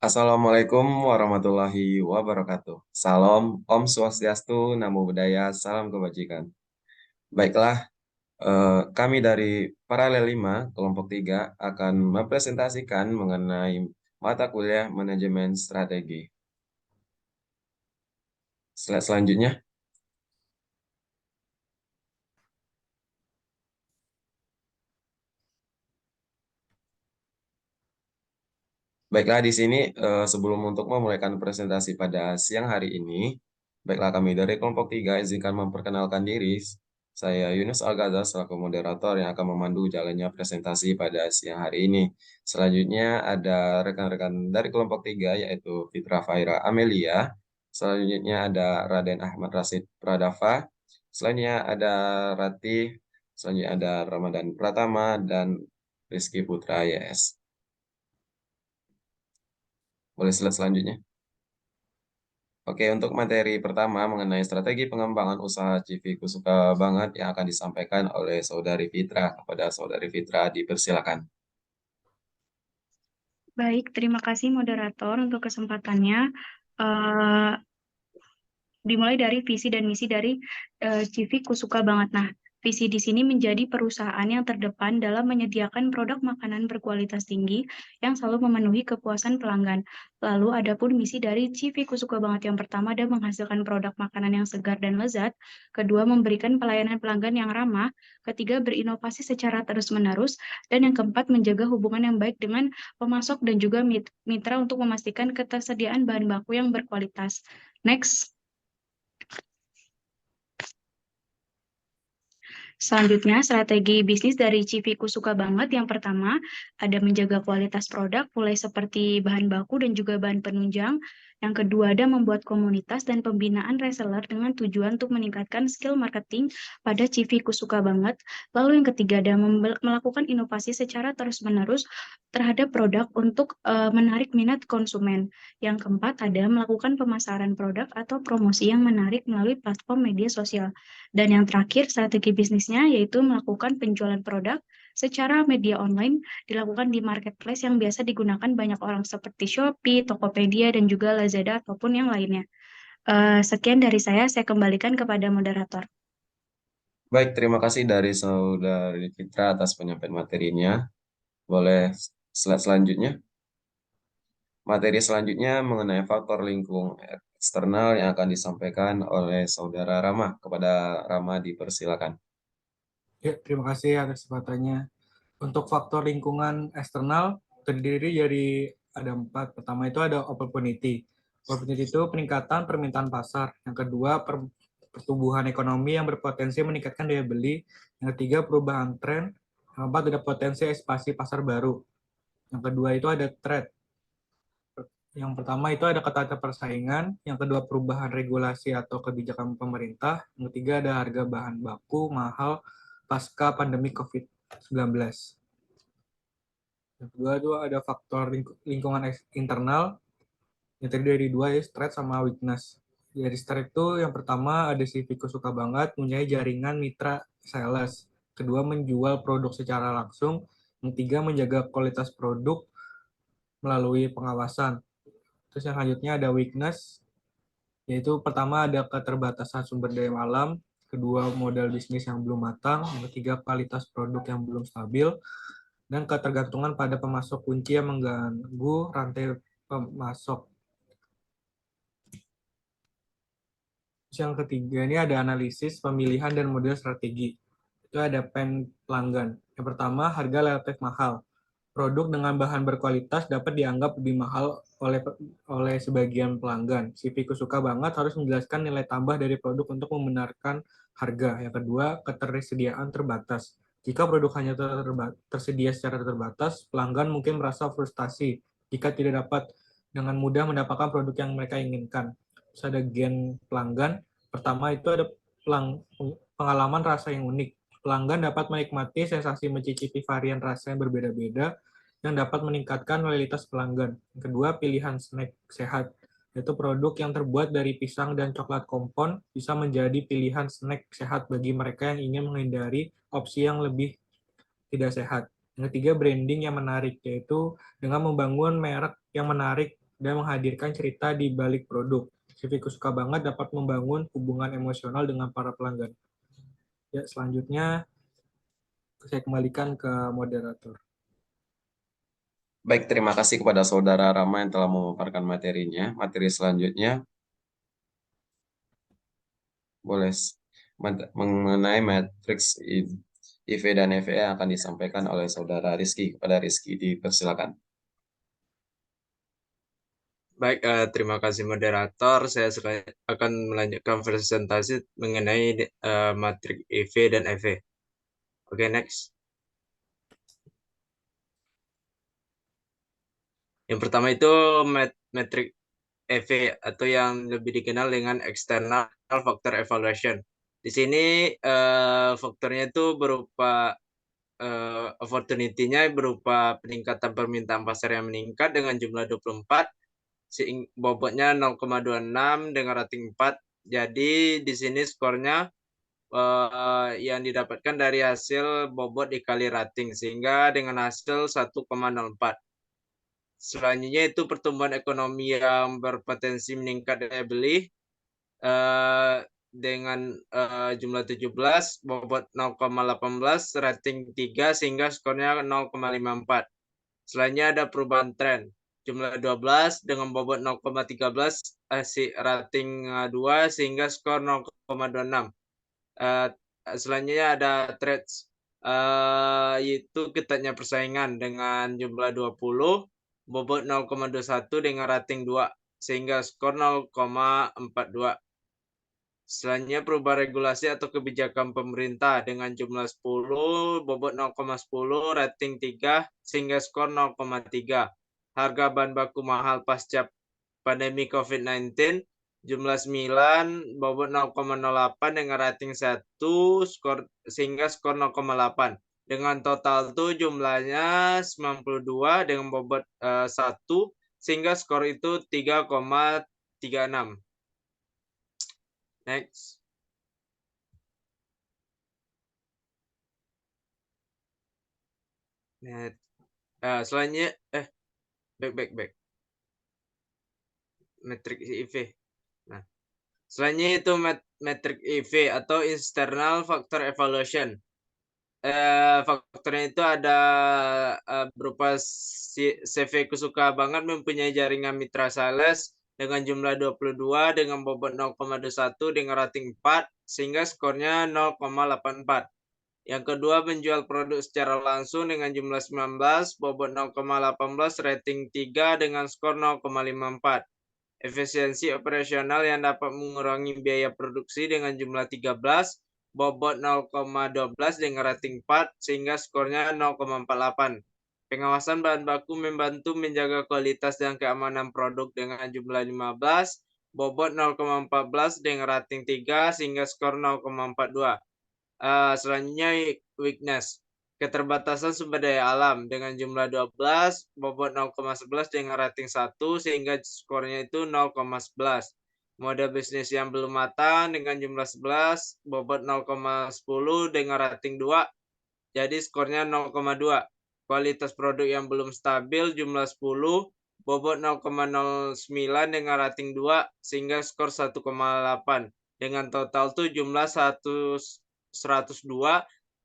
Assalamualaikum warahmatullahi wabarakatuh. Salam, Om Swastiastu, Namo Buddhaya, salam kebajikan. Baiklah, kami dari Paralel 5, kelompok 3, akan mempresentasikan mengenai mata kuliah manajemen strategi. Slide selanjutnya. Baiklah, di sini sebelum untuk memulaikan presentasi pada siang hari ini, baiklah kami dari kelompok 3 izinkan memperkenalkan diri. Saya Yunus Algaza selaku moderator yang akan memandu jalannya presentasi pada siang hari ini. Selanjutnya ada rekan-rekan dari kelompok 3 yaitu Fitra Faira Amelia. Selanjutnya ada Raden Ahmad Rasid Pradava. Selanjutnya ada Ratih. Selanjutnya ada Ramadan Pratama dan Rizky Putra YS. Boleh slide selanjutnya. Oke, untuk materi pertama mengenai strategi pengembangan usaha Civiku suka banget yang akan disampaikan oleh Saudari Fitra. Kepada Saudari Fitra, dipersilakan. Baik, terima kasih moderator untuk kesempatannya. Eh, Dimulai dari visi dan misi dari Civik Kusuka banget. Nah, visi di sini menjadi perusahaan yang terdepan dalam menyediakan produk makanan berkualitas tinggi yang selalu memenuhi kepuasan pelanggan. Lalu adapun misi dari Civik Kusuka banget yang pertama adalah menghasilkan produk makanan yang segar dan lezat, kedua memberikan pelayanan pelanggan yang ramah, ketiga berinovasi secara terus-menerus, dan yang keempat menjaga hubungan yang baik dengan pemasok dan juga mitra untuk memastikan ketersediaan bahan baku yang berkualitas. Next. Selanjutnya, strategi bisnis dari Civiku suka banget. Yang pertama, ada menjaga kualitas produk, mulai seperti bahan baku dan juga bahan penunjang. Yang kedua, ada membuat komunitas dan pembinaan reseller dengan tujuan untuk meningkatkan skill marketing pada Civiku suka banget. Lalu yang ketiga, ada melakukan inovasi secara terus-menerus terhadap produk untuk menarik minat konsumen. Yang keempat, ada melakukan pemasaran produk atau promosi yang menarik melalui platform media sosial. Dan yang terakhir, strategi bisnisnya yaitu melakukan penjualan produk secara media online dilakukan di marketplace yang biasa digunakan banyak orang seperti Shopee, Tokopedia, dan juga Lazada ataupun yang lainnya. Sekian dari saya kembalikan kepada moderator. Baik, terima kasih dari Saudari Fitra atas penyampaian materinya. Boleh slide selanjutnya. Materi selanjutnya mengenai faktor lingkung eksternal yang akan disampaikan oleh Saudara Rama. Kepada Rama, dipersilakan. Ya, terima kasih atas kesempatannya. Untuk faktor lingkungan eksternal terdiri dari ada 4. Pertama itu ada opportunity. Opportunity itu peningkatan permintaan pasar. Yang kedua, pertumbuhan ekonomi yang berpotensi meningkatkan daya beli. Yang ketiga, perubahan tren. Yang keempat, ada potensi ekspansi pasar baru. Yang kedua itu ada threat. Yang pertama itu ada ketatnya persaingan, yang kedua perubahan regulasi atau kebijakan pemerintah, yang ketiga ada harga bahan baku mahal pasca pandemi COVID-19. Yang kedua itu ada faktor lingkungan internal, yang terdiri dari dua ya, strength sama weakness. Dari strength itu yang pertama ada si Viko suka banget, punya jaringan mitra sales. Kedua menjual produk secara langsung. Yang tiga menjaga kualitas produk melalui pengawasan. Terus yang selanjutnya ada weakness, yaitu pertama ada keterbatasan sumber daya alam, kedua modal bisnis yang belum matang, yang ketiga kualitas produk yang belum stabil, dan ketergantungan pada pemasok kunci yang mengganggu rantai pemasok. Terus yang ketiga ini ada analisis, pemilihan, dan model strategi. Itu ada pelanggan. Yang pertama, harga relatif mahal. Produk dengan bahan berkualitas dapat dianggap lebih mahal oleh sebagian pelanggan. Si Piku suka banget harus menjelaskan nilai tambah dari produk untuk membenarkan harga. Yang kedua, ketersediaan terbatas. Jika produk hanya tersedia secara terbatas, pelanggan mungkin merasa frustasi jika tidak dapat dengan mudah mendapatkan produk yang mereka inginkan. Terus ada gen pelanggan. Pertama itu ada pengalaman rasa yang unik. Pelanggan dapat menikmati sensasi mencicipi varian rasa yang berbeda-beda yang dapat meningkatkan loyalitas pelanggan. Yang kedua, pilihan snack sehat, yaitu produk yang terbuat dari pisang dan coklat kompon bisa menjadi pilihan snack sehat bagi mereka yang ingin menghindari opsi yang lebih tidak sehat. Yang ketiga, branding yang menarik, yaitu dengan membangun merek yang menarik dan menghadirkan cerita di balik produk. CV-ku suka banget dapat membangun hubungan emosional dengan para pelanggan. Ya, selanjutnya saya kembalikan ke moderator. Baik, terima kasih kepada Saudara Rama yang telah memaparkan materinya. Materi selanjutnya boleh mengenai matriks IV dan EVE yang akan disampaikan oleh Saudara Rizky. Kepada Rizky, dipersilakan. Baik, terima kasih moderator. Saya akan melanjutkan presentasi mengenai matriks EV dan EV. Oke, next. Yang pertama itu metrik EV atau yang lebih dikenal dengan external factor evaluation. Di sini faktornya itu berupa opportunity-nya berupa peningkatan permintaan pasar yang meningkat dengan jumlah 24, bobotnya 0,26 dengan rating 4. Jadi di sini skornya yang didapatkan dari hasil bobot dikali rating sehingga dengan hasil 1,04. Selanjutnya itu pertumbuhan ekonomi yang berpotensi meningkat daya beli dengan jumlah 17, bobot 0,18, rating 3 sehingga skornya 0,54. Selanjutnya ada perubahan tren. Jumlah 12 dengan bobot 0,13, rating 2 sehingga skor 0,26. Selanjutnya ada trades, yaitu ketatnya persaingan dengan jumlah 20, bobot 0,21 dengan rating 2 sehingga skor 0,42. Selanjutnya perubahan regulasi atau kebijakan pemerintah dengan jumlah 10, bobot 0,10, rating 3 sehingga skor 0,3. Harga bahan baku mahal pasca pandemi COVID-19 jumlah 9, bobot 0,08 dengan rating 1 skor sehingga skor 0,8. Dengan total itu jumlahnya 92 dengan bobot 1 sehingga skor itu 3,36. Next. Selanjutnya back. Metrik IV. Nah, selanjutnya itu metrik IV atau external factor evaluation. Faktornya itu ada berupa CV Kusuka banget mempunyai jaringan mitra sales dengan jumlah 22 dengan bobot 0,21 dengan rating 4 sehingga skornya 0,84. Yang kedua, menjual produk secara langsung dengan jumlah 19, bobot 0,18, rating 3 dengan skor 0,54. Efisiensi operasional yang dapat mengurangi biaya produksi dengan jumlah 13, bobot 0,12 dengan rating 4 sehingga skornya 0,48. Pengawasan bahan baku membantu menjaga kualitas dan keamanan produk dengan jumlah 15, bobot 0,14 dengan rating 3 sehingga skor 0,42. Selanjutnya weakness. Keterbatasan sumber daya alam dengan jumlah 12, bobot 0,11 dengan rating 1 sehingga skornya itu 0,11. Mode bisnis yang belum matang dengan jumlah 11, bobot 0,10 dengan rating 2, jadi skornya 0,2. Kualitas produk yang belum stabil jumlah 10, bobot 0,09 dengan rating 2 sehingga skor 1,8. Dengan total tuh jumlah 102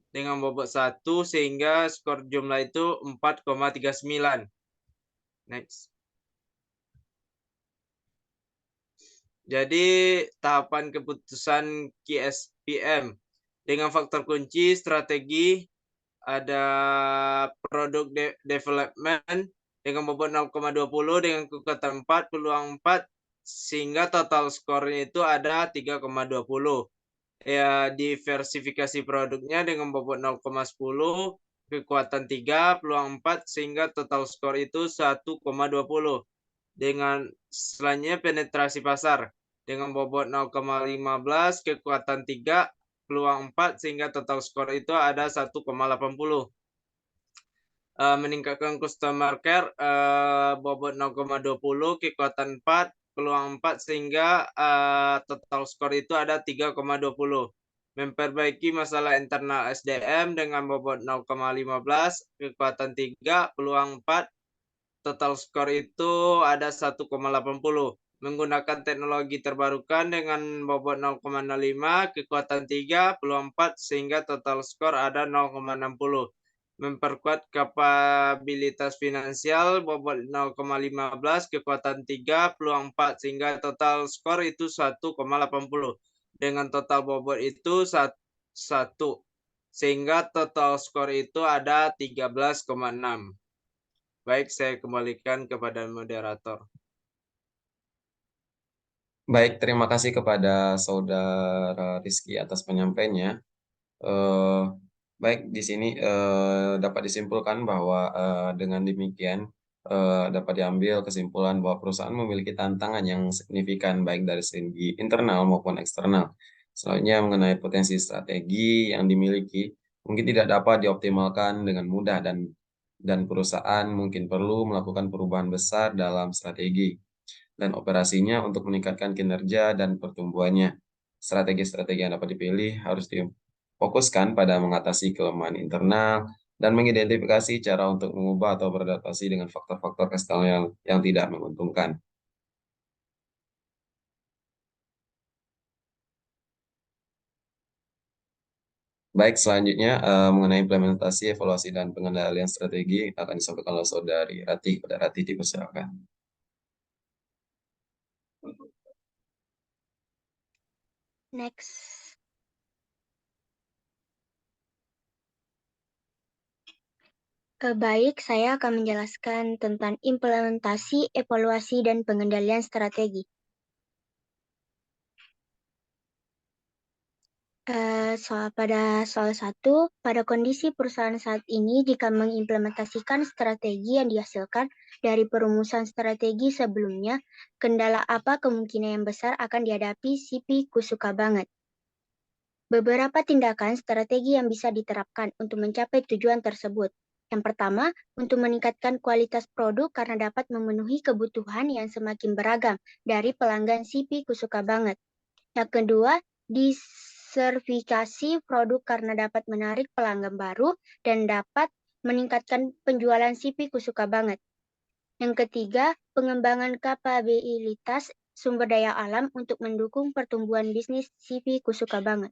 dengan bobot 1 sehingga skor jumlah itu 4,39. Next. Jadi tahapan keputusan KSPM dengan faktor kunci strategi ada produk development dengan bobot 0,20 dengan kekuatan 4, peluang 4 sehingga total skornya itu ada 3,20. Ya, diversifikasi produknya dengan bobot 0,10, kekuatan 3, peluang 4 sehingga total skor itu 1,20. Dengan selanjutnya penetrasi pasar dengan bobot 0,15, kekuatan 3, peluang 4 sehingga total skor itu ada 1,80. Meningkatkan customer care bobot 0,20, kekuatan 4, peluang 4 sehingga total skor itu ada 3,20. Memperbaiki masalah internal SDM dengan bobot 0,15, kekuatan 3, peluang 4 total skor itu ada 1,80. Menggunakan teknologi terbarukan dengan bobot 0,05, kekuatan 3, peluang 4, sehingga total skor ada 0,60. Memperkuat kapabilitas finansial, bobot 0,15, kekuatan 3, peluang 4, sehingga total skor itu 1,80. Dengan total bobot itu 1, sehingga total skor itu ada 13,6. Baik, saya kembalikan kepada moderator. Baik, terima kasih kepada Saudara Rizky atas penyampaiannya. Eh, Baik, di sini dapat disimpulkan bahwa dengan demikian dapat diambil kesimpulan bahwa perusahaan memiliki tantangan yang signifikan baik dari segi internal maupun eksternal. Selanjutnya mengenai potensi strategi yang dimiliki mungkin tidak dapat dioptimalkan dengan mudah dan perusahaan mungkin perlu melakukan perubahan besar dalam strategi dan operasinya untuk meningkatkan kinerja dan pertumbuhannya. Strategi-strategi yang dapat dipilih harus difokuskan pada mengatasi kelemahan internal dan mengidentifikasi cara untuk mengubah atau beradaptasi dengan faktor-faktor eksternal yang tidak menguntungkan. Baik, selanjutnya mengenai implementasi, evaluasi, dan pengendalian strategi akan disampaikan oleh Saudari Ratih. Pada Ratih dipersilakan. Next. Baik, saya akan menjelaskan tentang implementasi, evaluasi, dan pengendalian strategi. Pada soal 1, pada kondisi perusahaan saat ini, jika mengimplementasikan strategi yang dihasilkan dari perumusan strategi sebelumnya, kendala apa kemungkinan yang besar akan dihadapi CP Kusuka banget? Beberapa tindakan strategi yang bisa diterapkan untuk mencapai tujuan tersebut. Yang pertama, untuk meningkatkan kualitas produk karena dapat memenuhi kebutuhan yang semakin beragam dari pelanggan CP Kusuka banget. Yang kedua, disertifikasi produk karena dapat menarik pelanggan baru dan dapat meningkatkan penjualan CP Kusuka banget. Yang ketiga, pengembangan kapabilitas sumber daya alam untuk mendukung pertumbuhan bisnis CP Kusuka banget.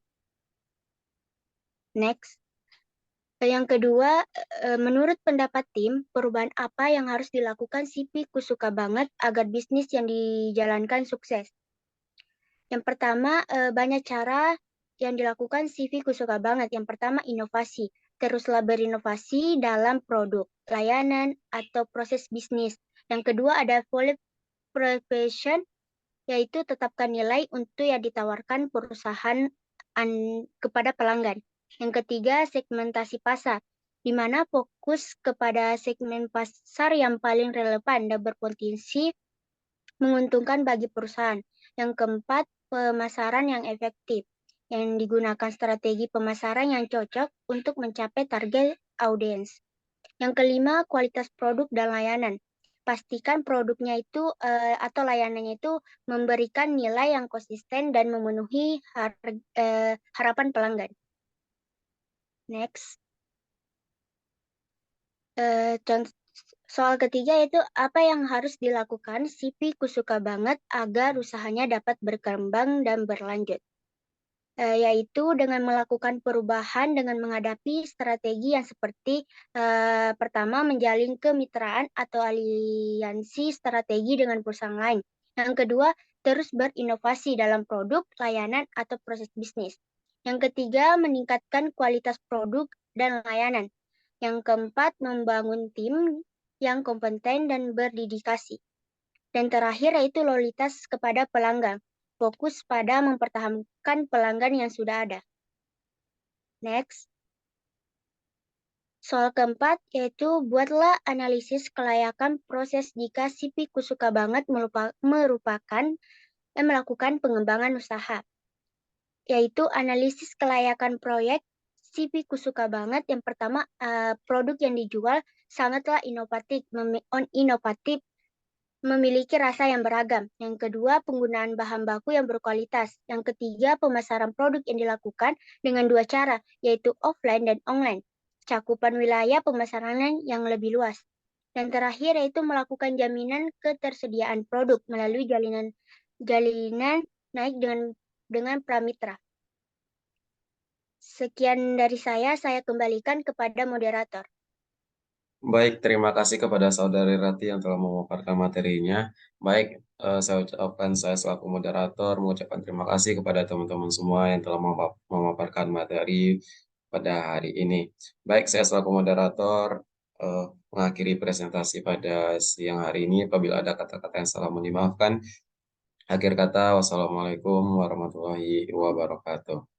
Next. Yang kedua, menurut pendapat tim, perubahan apa yang harus dilakukan CP Kusuka banget agar bisnis yang dijalankan sukses? Yang pertama, banyak cara yang dilakukan CV Kusuka banget. Yang pertama, inovasi. Teruslah berinovasi dalam produk, layanan, atau proses bisnis. Yang kedua, ada value proposition, yaitu tetapkan nilai untuk yang ditawarkan perusahaan kepada pelanggan. Yang ketiga, segmentasi pasar, di mana fokus kepada segmen pasar yang paling relevan dan berpotensi menguntungkan bagi perusahaan. Yang keempat, pemasaran yang efektif, yang digunakan strategi pemasaran yang cocok untuk mencapai target audiens. Yang kelima, kualitas produk dan layanan. Pastikan produknya itu atau layanannya itu memberikan nilai yang konsisten dan memenuhi harapan pelanggan. Next. Soal ketiga yaitu apa yang harus dilakukan CP Kusuka banget agar usahanya dapat berkembang dan berlanjut. Yaitu dengan melakukan perubahan dengan menghadapi strategi yang seperti pertama, menjalin kemitraan atau aliansi strategi dengan perusahaan lain. Yang kedua, terus berinovasi dalam produk, layanan, atau proses bisnis. Yang ketiga, meningkatkan kualitas produk dan layanan. Yang keempat, membangun tim yang kompeten dan berdedikasi. Dan terakhir yaitu loyalitas kepada pelanggan. Fokus pada mempertahankan pelanggan yang sudah ada. Next. Soal keempat yaitu buatlah analisis kelayakan proses jika CP Kusuka banget melakukan pengembangan usaha. Yaitu analisis kelayakan proyek CP Kusuka banget. Yang pertama, produk yang dijual sangatlah inovatif, memiliki rasa yang beragam. Yang kedua, penggunaan bahan baku yang berkualitas. Yang ketiga, pemasaran produk yang dilakukan dengan dua cara, yaitu offline dan online. Cakupan wilayah pemasaran yang lebih luas. Dan terakhir yaitu melakukan jaminan ketersediaan produk melalui jalinan naik dengan Pramitra. Sekian dari saya kembalikan kepada moderator. Baik, terima kasih kepada Saudari Rati yang telah memaparkan materinya. Baik, saya selaku moderator mengucapkan terima kasih kepada teman-teman semua yang telah memaparkan materi pada hari ini. Baik, saya selaku moderator mengakhiri presentasi pada siang hari ini. Apabila ada kata-kata yang salah, mohon dimaafkan. Akhir kata, wassalamualaikum warahmatullahi wabarakatuh.